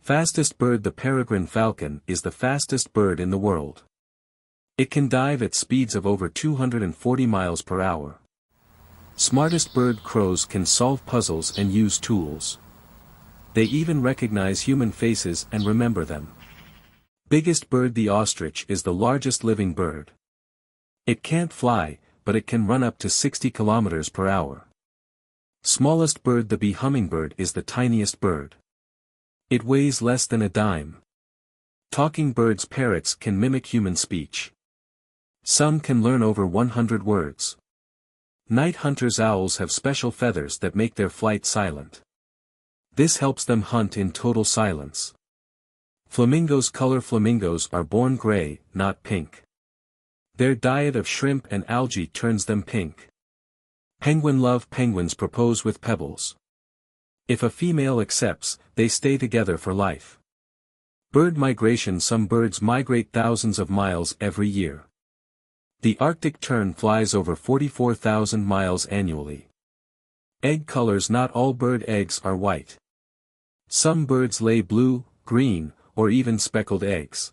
Fastest bird. The peregrine falcon is the fastest bird in the world. It can dive at speeds of over 240 miles per hour. Smartest bird. Crows can solve puzzles and use tools. They even recognize human faces and remember them. Biggest bird. The ostrich is the largest living bird. It can't fly, but it can run up to 60 kilometers per hour. Smallest bird. The bee hummingbird is the tiniest bird. It weighs less than a dime. Talking birds. Parrots can mimic human speech. Some can learn over 100 words. Night hunters. Owls have special feathers that make their flight silent. This helps them hunt in total silence. Flamingos. Color. Flamingos are born gray, not pink. Their diet of shrimp and algae turns them pink. Penguin. Love. Penguins propose with pebbles. If a female accepts, they stay together for life. Bird migration. Some birds migrate thousands of miles every year. The Arctic tern flies over 44,000 miles annually. Egg colors. Not all bird eggs are white. Some birds lay blue, green, or even speckled eggs.